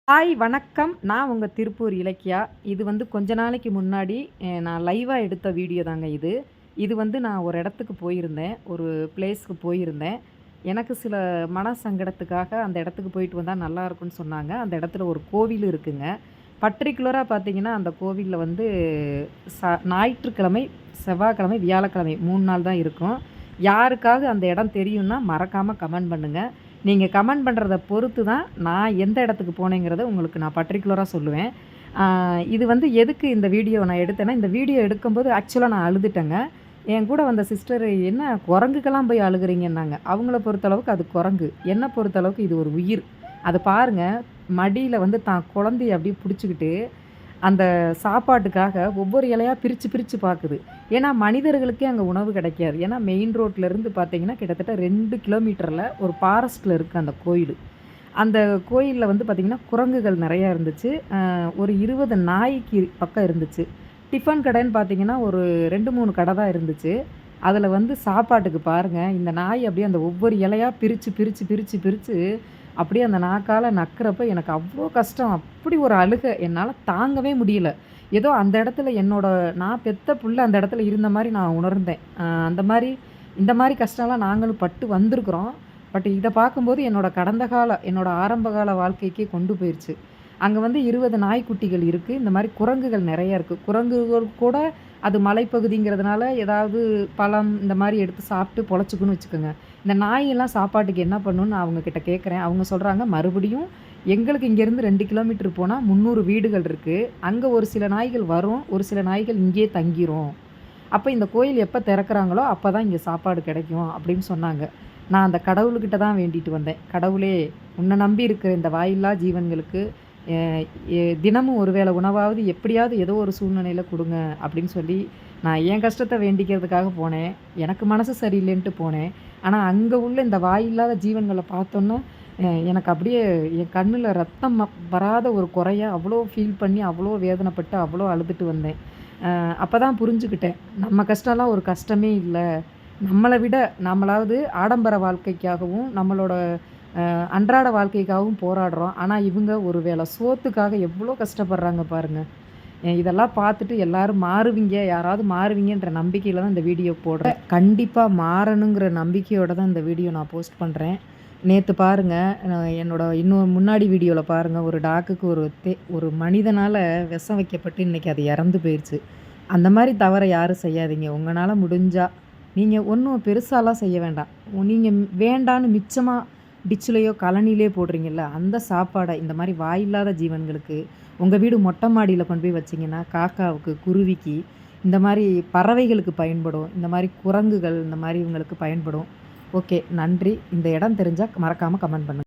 Hi வணக்கம். நான் உங்க திருப்பூர் இலக்கியா. இது வந்து கொஞ்ச நாளைக்கு முன்னாடி நான் லைவா எடுத்த வீடியோ தாங்க இது. இது வந்து நான் ஒரு இடத்துக்கு போயிருந்தேன். ஒரு பிளேஸ்க்கு போயிருந்தேன். எனக்கு சில மன சங்கடத்துக்காக அந்த இடத்துக்கு போயிட்டு வந்தா நல்லாயிருக்கும்ன்னு சொன்னாங்க. அந்த இடத்துல ஒரு கோவில் இருக்குங்க. பர்ட்டிகுலரா பார்த்தீங்கன்னா, அந்த கோவில்ல வந்து ஞாயிற்றுக்கிழமை, செவ்வாய்க்கிழமை, வியாழக்கிழமை 3 நாள் தான் இருக்கும். யாருக்காவது அந்த இடம் தெரியும்னா மறக்காம கமெண்ட் பண்ணுங்க. நீங்க கமெண்ட் பண்றத பொறுத்து தான் நான் எந்த இடத்துக்கு போனேங்கிறத உங்களுக்கு நான் பர்ட்டிகுலரா சொல்லுவேன். இது வந்து எதுக்கு இந்த வீடியோ நான் எடுத்தேன்னா, இந்த வீடியோ எடுக்கும்போது ஆக்சுவலா நான் அழுதுட்டேங்க. என் கூட வந்த சிஸ்டர் "என்ன குரங்குக்கெல்லாம் போய் அழுகுறீங்கன்னாங்க." அவங்கள பொறுத்தளவுக்கு அது குரங்கு. என்ன பொறுத்தளவுக்கு இது ஒரு உயிர். அத பாருங்க, மடியில வந்து தான் குழந்தைய அப்படியே புடிச்சுக்கிட்டு அந்த சாப்பாட்டுக்காக ஒவ்வொரு இலையா பிரிச்சு, பிரிச்சு பாக்குது. ஏன்னா, மனிதர்களுக்கே அங்க உணவு கிடைக்காது. ஏன்னா, மெயின் ரோட்லருந்து பார்த்தீங்கன்னா, கிட்டத்தட்ட 2 கிலோமீட்டர்ல ஒரு ஃபாரஸ்ட்ல இருக்கு அந்த கோயிலு. அந்த கோயில்ல வந்து பார்த்தீங்கன்னா, குரங்குகள் நெறையா இருந்துச்சு. ஒரு 20 நாய்க்கு பக்கம் இருந்துச்சு. டிஃபன் கடைன்னு பார்த்தீங்கன்னா, ஒரு 2, 3 கடை தான் இருந்துச்சு. அதுல வந்து சாப்பாட்டுக்கு பாருங்க, இந்த நாய் அப்படியே அந்த ஒவ்வொரு இலையா பிரிச்சு, பிரிச்சு, பிரிச்சு, பிரிச்சு அப்படியே அந்த நாக்கால நக்குறப்ப எனக்கு அவ்ளோ கஷ்டம். அப்படி ஒரு அழுகை என்னால தாங்கவே முடியல. ஏதோ அந்த இடத்துல நான் பெத்த புள்ள அந்த இடத்துல இருந்த மாரி நான் உணர்ந்தேன். அந்த மாரி இந்த மாரி கஷ்டம்லாம் நாங்களும் பட்டு வந்திருக்கிறோம். பட் இத பார்க்கும்போது என்னோட ஆரம்பகால வாழ்க்கைக்கே கொண்டு போயிருச்சு. அங்க வந்து 20 நாய்க்குட்டிகள் இருக்கு. இந்த மாரி குரங்குகள் நெறைய இருக்கு. குரங்குகள் கூட அது மலைப்பகுதிங்கிறதுனால ஏதாவது பழம் இந்த மாரி எடுத்து சாப்பிட்டு பொழச்சுக்குன்னு வச்சுக்கோங்க. இந்த நாயெல்லாம் சாப்பாட்டுக்கு என்ன பண்ணும்னு நான் அவங்க கிட்ட கேட்குறேன். அவங்க சொல்றாங்க, மறுபடியும் எங்களுக்கு இங்கேருந்து 2 கிலோமீட்டர் போனா 300 வீடுகள் இருக்கு. அங்க ஒரு சில நாய்கள் வரும். ஒரு சில நாய்கள் இங்கேயே தங்கிரும். அப்ப இந்த கோயில் எப்ப திறக்குறாங்களோ, அப்பதான் இங்க சாப்பாடு கிடைக்கும் அப்படின்னு சொன்னாங்க. நான் அந்த கடவுள்கிட்ட தான் வேண்டிட்டு வந்தேன். கடவுளே! உன்ன நம்பி இருக்கிற இந்த வாயில்லா ஜீவன்களுக்கு அ தினமும் ஒரு வேளை உணவாவது எப்படியாவது ஏதோ ஒரு சூழ்நிலையில குடுங்க அப்படின்னு சொல்லி, நான் என் கஷ்டத்த வேண்டிக்கிறதுக்காக போனேன். எனக்கு மனசு சரியில்லைன்ட்டு போனேன். ஆனா, அங்க உள்ள இந்த வாயில்லாத ஜீவன்கள பார்த்தோன்னே, எனக்கு அப்படியே என் கண்ணுல ரத்தம் வராத ஒரு குறையா அவ்வளோ ஃபீல் பண்ணி, அவ்வளோ வேதனைப்பட்டு, அவ்வளோ அழுதுட்டு வந்தேன். அப்பதான் புரிஞ்சுக்கிட்டேன். நம்ம கஷ்டம்லாம் ஒரு கஷ்டமே இல்ல. நம்மள விட நம்மளாவது ஆடம்பர வாழ்க்கைக்காகவும், நம்மளோட அன்றாட வாழ்க்கைக்காகவும் போராடுறோம். ஆனா, இவங்க ஒரு வேள சோத்துக்காக எவ்வளோ கஷ்டப்படுறாங்க பாருங்க. இதெல்லாம் பார்த்துட்டு எல்லாரும் மாறுவீங்க, யாராவது மாறுவீங்கன்ற நம்பிக்கையில தான் இந்த வீடியோ போடுறேன். கண்டிப்பா மாறணுங்கிற நம்பிக்கையோட தான் இந்த வீடியோ நான் போஸ்ட் பண்றேன். நேத்து பாருங்க, என்னோட இன்னும் முன்னாடி வீடியோல பாருங்க, ஒரு டாக்குக்கு ஒரு மனிதனால விஷம் வைக்கப்பட்டு இன்னைக்கு அது இறந்து போயிருச்சு. அந்த மாரி தவற யாரும் செய்யாதீங்க. உங்கனால முடிஞ்சா, நீங்க ஒண்ணும் பெருசாலாம் செய்ய வேண்டாம். நீங்க வேண்டான்னு மிச்சமா டிச்சுலயோ, கழனியிலயோ போடுறீங்கல்ல, அந்த சாப்பாட இந்த மாரி வாயில்லாத ஜீவன்களுக்கு, உங்க வீடு மொட்டை மாடியில கொண்டு போய் வச்சீங்கன்னா, காக்காவுக்கு, குருவிக்கு, இந்த மாரி பறவைகளுக்கு பயன்படும். இந்த மாரி குரங்குகள், இந்த மாரி இவங்களுக்கு பயன்படும். ஓகே, நன்றி. இந்த இடம் தெரிஞ்சா மறக்காம கமெண்ட் பண்ணுங்க.